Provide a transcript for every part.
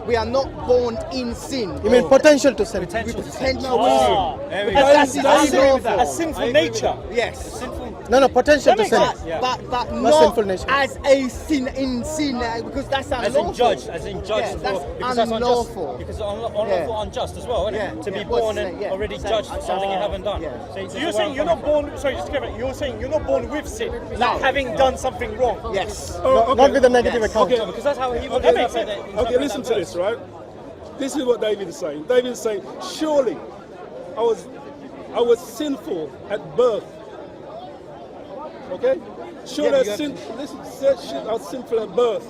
We are not born in sin. You mean potential to sin? Potential. A sinful nature. Yes. No, potential to sin. But Not not sinful nature. as a sin in sin, because that's unlawful. As in judge. Yeah, that's because unlawful. Because it's unlawful, unjust as well, isn't it? To be born and already judged for something you haven't done. So you're saying you're not born. Sorry, just give it. You're saying you're not born with sin, like having done something wrong. Yes. Not with a negative account. Okay, because that's how he would Okay, listen to this, right? This is what David is saying. David is saying, surely I was sinful at birth. Okay? Surely I was sinful at birth.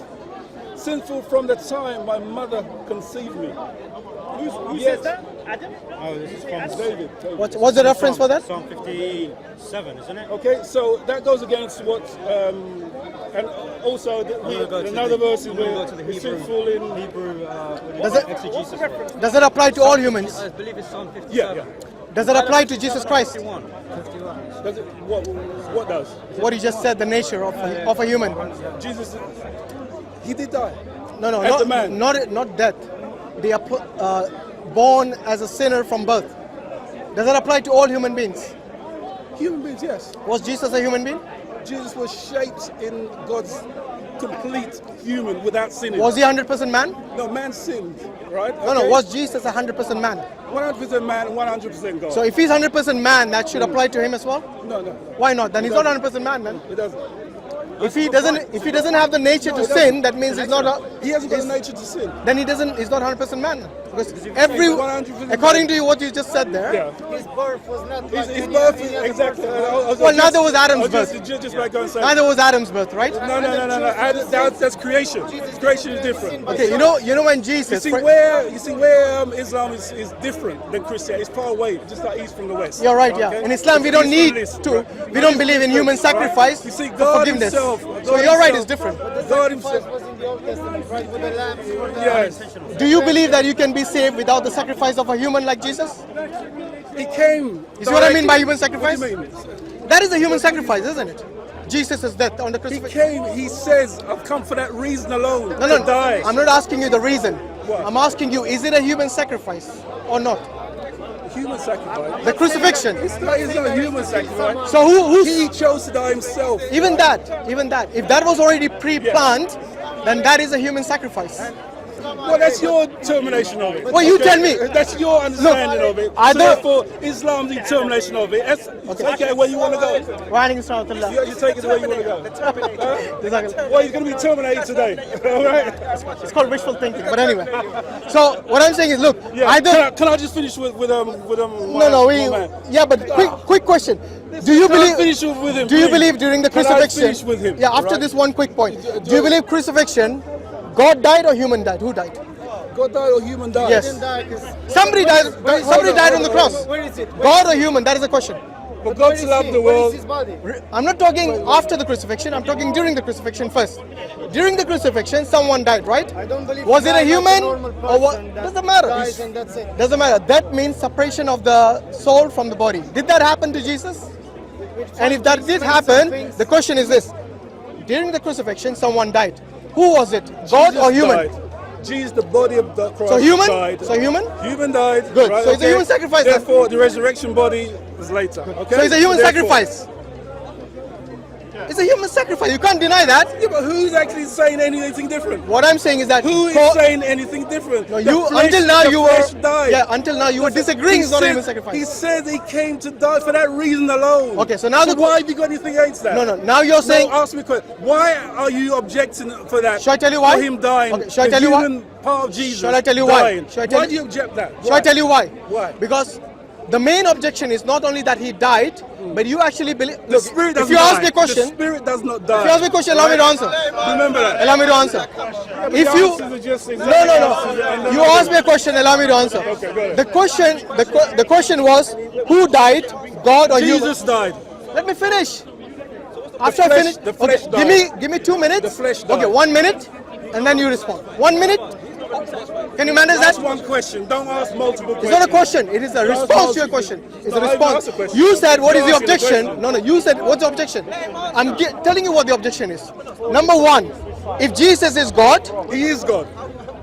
Sinful from the time my mother conceived me. Who says that? Adam? Oh, this is from David. What's the reference for that? Psalm 57, isn't it? Okay, so that goes against what, and also another verse is where it's sinful in Hebrew exegesis. Does it apply to all humans? I believe it's Psalm 57. yeah. Does it apply to Jesus Christ? 51. Does it, what does? What you just said, the nature of a human. Jesus, he did die. No, As a man. not death. They are born as a sinner from birth. Does that apply to all human beings? Human beings, yes. Was Jesus a human being? Jesus was shaped in God's complete human without sinning. Was he 100% man? No, man sinned, right? No, was Jesus 100% man? 100% man and 100% God. So if he's 100% man, that should apply to him as well? No. Why not? Then he's not 100% man, man. It doesn't. If he doesn't have the nature to sin, that means he's not. He hasn't got the nature to sin. Then he's not 100% man. Because 100% according to you, what you just said there. Yeah. His birth was not. His birth is exactly. Well, neither was Adam's birth. Just like going say. Neither was Adam's birth, right? No. That's creation. Creation is different. Okay, you know when Jesus. You see where Islam is different than Christianity. It's far away, just like east from the west. You're right, yeah. Okay? In Islam, we don't East need from the east, to. right? We don't believe in human sacrifice You see, for God forgiveness. himself. So you're right, it's different. God himself. was in the Old Testament, right? With the lambs. Yes. Do you believe that you can be saved without the sacrifice of a human like Jesus? He came. You see what I mean by human sacrifice? What do you mean? That is a human sacrifice, isn't it? Jesus' death on the He crucifix. came. He says, "I've come for that reason alone No, to die." I'm not asking you the reason. What? I'm asking you, is it a human sacrifice or not? Human sacrifice. The crucifixion. It's not a human sacrifice. So He chose to die himself. even that, if that was already pre-planned, then that is a human sacrifice. Well, that's your determination of it. Well, you tell me. That's your understanding of it. I So don't- therefore, Islam's determination of it. Take it where you want to go. You take it where you want to go. Well, you're going to be terminated today. All right. It's called wishful thinking, but anyway. So what I'm saying is, look, Yeah. either Can I just finish with yeah, but quick question. Do you Can I believe? finish with him? Do you please? believe during the Can I crucifixion? finish with him? Yeah. After Right. this one quick point, do you believe crucifixion? God died or human died? Who died? God died or human died? Yes. Somebody died. Somebody died on the cross. Where is it? God or human? That is the question. But God so loved the Where is world. his body? I'm not talking after the crucifixion. I'm talking during the crucifixion first. During the crucifixion, someone died, right? I don't believe. Was it a he died like human normal or what? person that Doesn't matter. dies and that's it. Doesn't matter. That means separation of the soul from the body. Did that happen to Jesus? And if that did happen, the question is this: during the crucifixion, someone died. Who was it? God or human? Died. Jesus, the body of the cross, So human? died. So human? Human died. Good. Right, So it's a human sacrifice then. Therefore, the resurrection body is later. Okay. So it's a human Therefore- sacrifice. It's a human sacrifice. You can't deny that. Yeah, but who's actually saying anything different? What I'm saying is that Who is saying anything different? No, The you flesh- until now the you flesh were died. yeah until now you were disagreeing. He It's not a said- human sacrifice. He said he came to die for that reason alone. Okay, so now why have you got anything against that? No. Now you're saying. No, ask me a question. Why are you objecting for that? Shall I tell you why? For him dying. Okay, shall I the tell you why? human part of Jesus. Shall I tell you why? dying. Shall I tell Why you- do you object that? Shall I tell you why? Why? Because the main objection is not only that he died, but you actually believe. The Look, spirit if doesn't you ask die. me a question, The spirit does not die. if you ask me a question, allow me to answer. Remember that. Allow me to answer. If The you answers are just no, exactly you ask me a question, allow me to answer. Okay, go ahead. The question was who died, God or human? Jesus died. Let me finish. After I flesh- finish, the flesh okay, give me 2 minutes. The flesh died. Okay, 1 minute, and then you respond. 1 minute. Can you manage that? That's one question. Don't ask multiple It's questions. not a question. It is a response to your question. It's a response. You said, what is the objection? No. You said, what's the objection? I'm telling you what the objection is. Number one, if Jesus is God, He is God.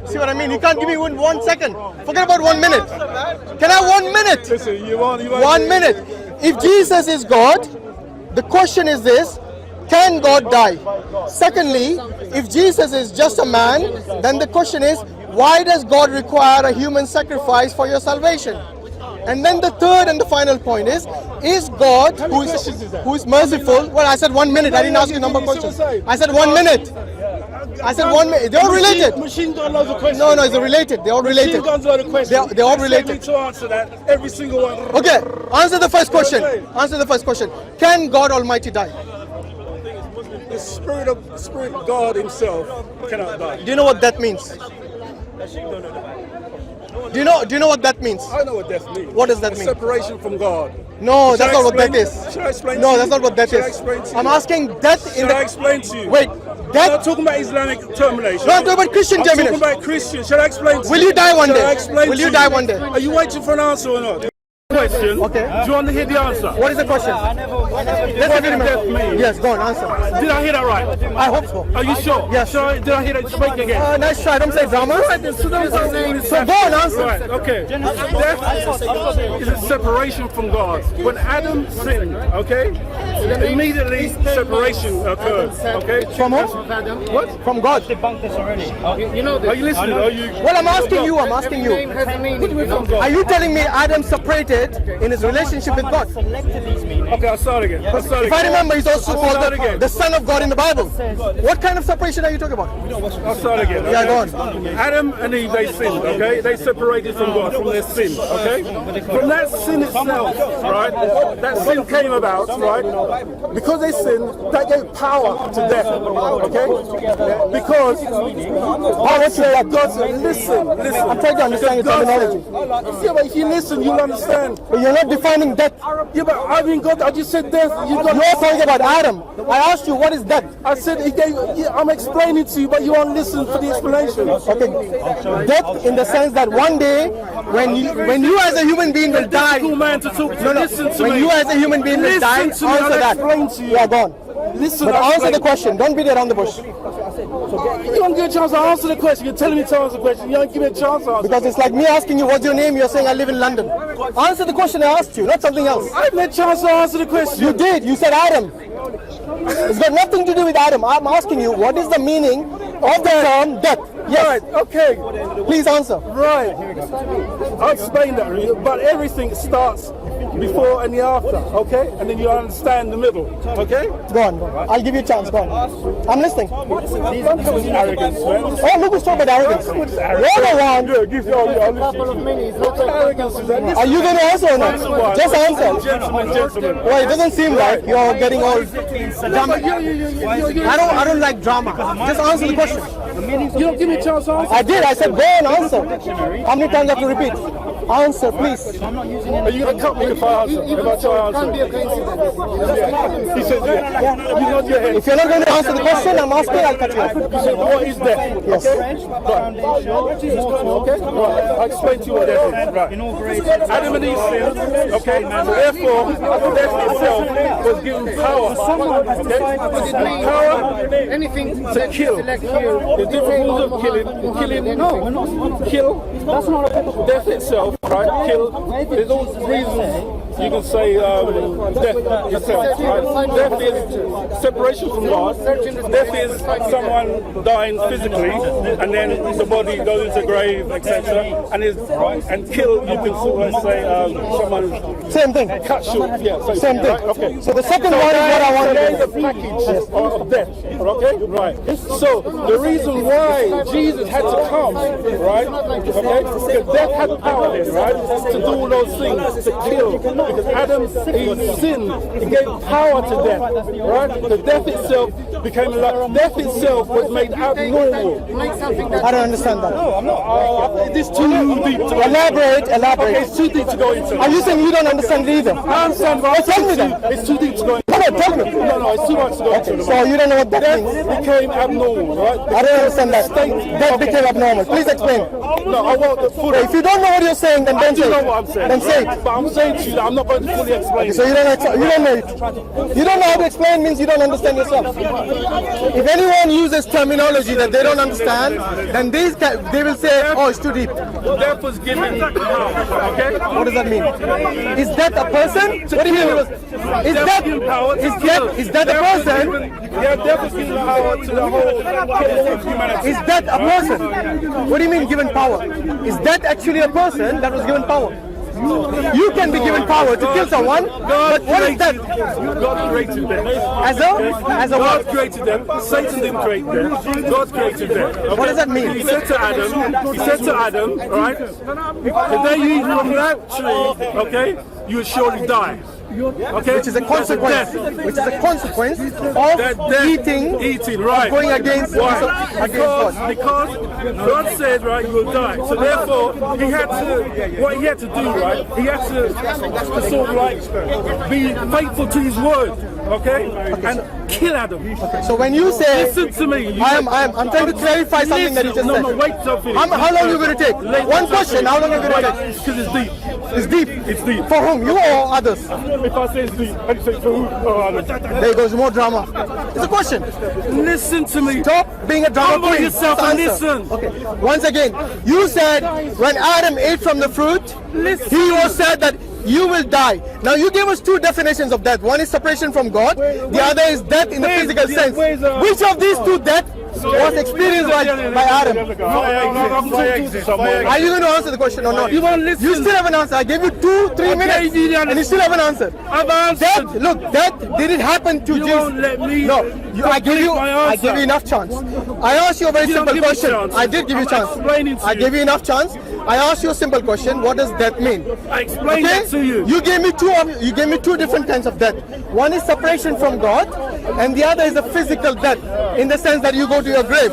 See what I mean? You can't give me 1 second. Forget about 1 minute. Can I have 1 minute? Listen, you want 1 minute. If Jesus is God, the question is this: can God die? Secondly, if Jesus is just a man, then the question is, why does God require a human sacrifice for your salvation? And then the third and the final point is God who is merciful? Well, I said 1 minute. I didn't ask you number of questions. I said 1 minute. I said 1 minute. They're all related. Machine gun loads of questions. No, it's related. They're all related. Machine guns loads of questions. They're all related. Expect me to answer that, every single one. Okay, answer the first question. Answer the first question. Can God Almighty die? The spirit of God Himself cannot die. Do you know what that means? Do you know what that means? I know what death means. What does that mean? Separation from God. No, that's not what that is. Should I explain? No, that's not what that Should I is. explain to you? I'm asking death in Should the. I explain to you? Wait, I'm not death. talking about Islamic termination. No, I'm talking about Christian I'm termination. talking about Christian. Shall I explain to you? Will you die one Shall day? I explain Will to you die one day? Are you waiting for an answer or not? Question. Okay. Do you want to hear the answer? What is the question? Let's What give it a does death minute. mean? Yes, go on, answer. Did I hear that right? I hope so. Are you sure? Yes. Did I hear that? Speak again. Nice try. Don't say drama. So go on, answer. Right, okay. Death is a separation from God. When Adam sinned, okay, immediately separation occurred, okay? From who? What? From God. Debunked this already. You know this. Are you listening? Are you? Well, I'm asking you. Are you telling me Adam separated in his relationship with God? Okay, I'll start again. If I remember, he's also I'll called start again. the Son of God in the Bible. What kind of separation are you talking about? I'll start again. Okay? Yeah, go on. Adam and Eve, they sinned, okay? They separated from God, from their sin, okay? From that sin itself, right? That sin came about, right? Because they sinned, that gave power to death, okay? Because power to that God said, listen. I'm trying to understand your terminology. Yeah, but if you listen, you'll understand. But you're not defining death. Yeah, but I mean, God, I just said death. You're talking about Adam. I asked you, what is death? I said he gave. Yeah, I'm explaining to you, but you won't listen for the explanation. Okay. Death in the sense that one day, when you as a human being will die. Man to talk to. Listen to when me. you as a human being will die, Listen to me. answer I'll that. explain to you. Yeah, go on. Listen. But answer the question. Don't beat around the bush. You don't get a chance to answer the question. You're telling me to answer the question. You don't give me a chance to answer. Because it's like me asking you, what's your name? You're saying I live in London. Answer the question I asked you, not something else. I didn't have a chance to answer the question. You did. You said Adam. It's got nothing to do with Adam. I'm asking you, what is the meaning of the term death? Yes. Right, okay. Please answer. Right. I'll explain that, but everything starts before and the after, okay? And then you understand the middle, okay? Go on. I'll give you a chance. Go on. I'm listening. Don't come with arrogance, man. Oh, look who's talking about arrogance. You're the one. Yeah, give you all the arrogance is that. Are you going to answer or not? Just answer. Gentlemen. Well, it doesn't seem like you're getting all drama. I don't like drama. Just answer the question. You don't give me a chance to answer. I did. I said go and answer. How many times I have to repeat? Answer, please. Are you going to cut me if I answer? If I try to answer? He said, yeah. You nod your head. If you're not going to answer the question I'm asking, I'll cut you off. You said, what is death? Yes. Okay? Right. I'll explain to you what death is. Right. Adam and Eve sinned. Okay? So therefore, death itself was given power. Okay? Power Anything to kill. There's different rules of killing. No, kill. That's not death itself, right? Kill. There's all reasons. You can say death itself, right? Death is separation from God. Death is someone dying physically, and then the body goes into the grave, etc. And kill, you can sort of say someone. Same thing. Cut short, yeah. So, Same thing. right, okay. So the second one is what I want to There's the package of death, okay? Right. So the reason why Jesus had to come, right? Okay? Because death had power then, right? To do all those things, to kill. Because Adam, he sinned, he gave power to death, right? The death itself became alive. Death itself was made abnormal. I don't understand that. No, I'm not. This too deep to Elaborate. Okay, it's too deep to go into. Are you saying you don't understand it either? I understand, but Tell me then. it's too deep to go into. Come ahead, tell me. No, it's too much to go into. So you don't know what that means? Death became abnormal, right? I don't understand that. That became abnormal. Please explain. No, I want the full. If you don't know what you're saying, then don't I do say know it. what I'm saying. Then say it. But I'm saying to you that I'm not going to fully explain. So you don't know it. You don't know how to explain means you don't understand yourself. If anyone uses terminology that they don't understand, then they will say, oh, it's too deep. Death was given. Okay. What does that mean? Is that a person? What do you mean? Is that a person? Yeah, death was given power to the whole humanity. Is that a person? What do you mean given power? Is that actually a person that was given power? You can be given power to kill someone, but what is that? God created them. As a God what? created them. Satan didn't create them. God created them. Okay? What does that mean? He said to Adam, right? The day you eat from that tree, okay, you will surely die. Okay, Which is a consequence. Which is a consequence of eating, right? Going against God. Because God said, right, you will die. So therefore, what he had to do, right? He had to sort of like be faithful to his word, okay? And kill Adam. So when you say, listen to me. I'm trying to clarify something that you just said. No, wait till I finish. How long are you going to take? One question. How long are you going to take? Because it's deep. It's deep. It's deep. For whom? You or others? If I say it's deep, I say for who? Oh, There goes more drama. It's a question. listen to me. Stop being a drama Humble queen. yourself and listen. Okay. Once again, you said when Adam ate from the fruit, he was said that you will die. Now you gave us two definitions of death. One is separation from God. The other is death in the physical sense. Which of these two deaths was experienced by Adam? Are you going to answer the question or not? You won't listen. You still haven't answered. I gave you 2-3 minutes and you still haven't answered. I've answered. Death didn't happen to Jesus. Won't let me. No, I gave you enough chance. I asked you a very simple question. I did give you a chance. I gave you enough chance. I asked you a simple question. What does death mean? I explained it to you. You gave me two different kinds of death. One is separation from God, and the other is a physical death, in the sense that you go to your grave.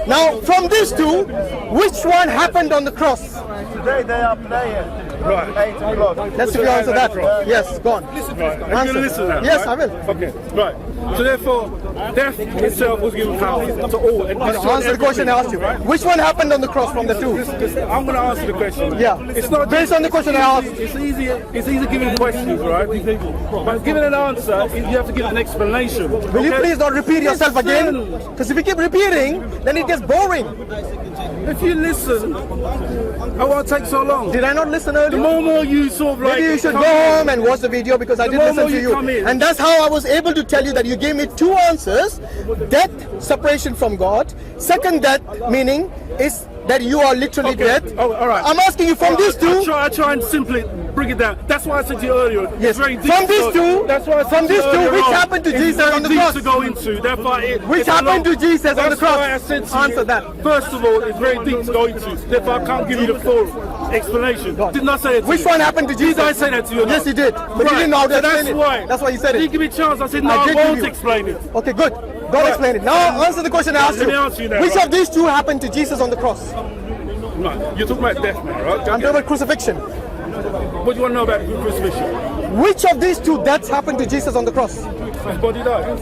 Now, from these two, which one happened on the cross? Today they are playing. Right. 8 o'clock. Let's see if you answer that. Yes, go on. Right. Are you going to listen now? Yes, right? I will. Okay. Right. So therefore, death itself was given power to all. And Answer the question I asked you. Which one happened on the cross from the two? I'm going to answer the question. Yeah. It's not Based on the question I asked. It's easy giving questions, right? But giving an answer, you have to give an explanation. Will you please not repeat yourself again? Because if you keep repeating, then it gets boring. If you listen, I won't take so long. Did I not listen The earlier? more you sort of like... Maybe you should go home and watch the video, because I did listen to you. And that's how I was able to tell you that you gave me two answers. Death, separation from God. Second death, meaning is that you are literally dead. Oh, all right. I'm asking you from these two. I try and simply bring it down. That's why I said to you earlier. Yes. It's very deep. From these two. That's why I said From to you these two, earlier which on, happened to it's Jesus very on the deep cross? to go into. Therefore, Which happened to Jesus on the That's cross? why I said to Answer you, that. First of all, it's very deep to go into. Therefore, I can't give you the full explanation. Didn't I say it to Which you? one happened to Jesus? Did I say that to you? or not? Yes, you did. But you Right. didn't know how to So explain that's it. why. That's why you said You it. didn't give me a chance. I said, no, I I did give won't you. explain it. Okay, good. Don't explain it. Now answer the question I asked Let you. me answer you now, Which right. of these two happened to Jesus on the cross? Right. You're talking about death now, right? I'm talking about crucifixion. What do you want to know about the crucifixion? Which of these two deaths happened to Jesus on the cross? His body died.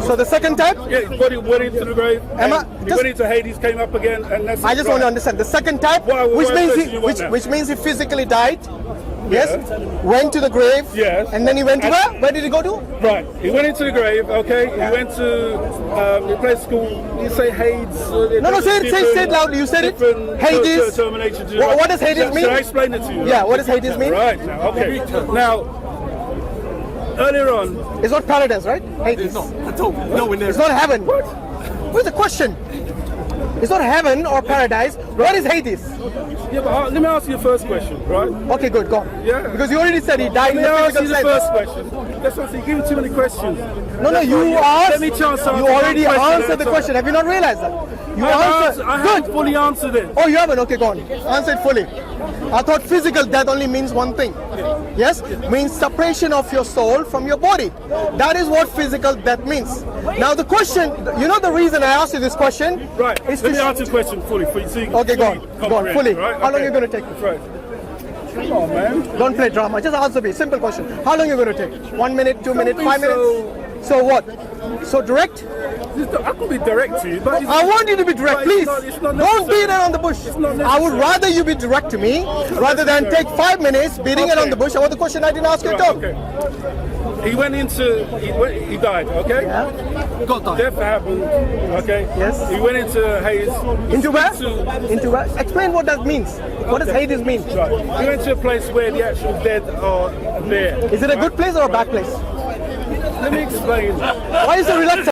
So the second type? Yeah, his body went into the grave. He went into Hades, came up again, and that's. I just want to understand the second type, which means he physically died. Yes, went to the grave. Yes. And then he went to where? Where did he go to? Right. He went into the grave. Okay. He went to a place called. You say Hades. No, say it loudly. You said it. Hades. What does Hades mean? Should I explain it to you? Yeah. What does Hades mean? Right. Now, okay. Now, earlier on. It's not paradise, right? Hades. No, at all. No, it's not heaven. What's the question? It's not heaven or paradise. What is Hades? Yeah, but let me ask you the first question, right? Okay, good, go on. Yeah. Because you already said he died in the Let me ask physical you the sense. first question. That's what I'm saying. You're giving too many questions. No, you asked. Let me chance to answer You already one question answered at the a time. question. Have you not realized that? You answered. I haven't fully answered it. Oh, you haven't? Okay, go on. Answer it fully. I thought physical death only means one thing. Yes? Means separation of your soul from your body. That is what physical death means. Now the question, you know the reason I asked you this question? Right. Is Let me to answer the question fully. Okay, go on, fully. Right? How long are you going to take? Right. Come on, man. Don't play drama. Just answer me. Simple question. How long are you going to take? 1 minute, 2 minutes, 5 minutes? So what? So direct? I could be direct to you, but I want you to be direct, please. It's not Don't beat it on the bush. I would rather you be direct to me rather than take 5 minutes beating it on the bush. I want the question I didn't ask you to talk. Okay. He died, okay? Yeah. Death happened, okay? Yes. He went into Hades. Into where? Into where? Explain what that means. What does Hades mean? Right. He went to a place where the actual dead are there. Is it a good place or a bad place? Let me explain. Why is it reluctant?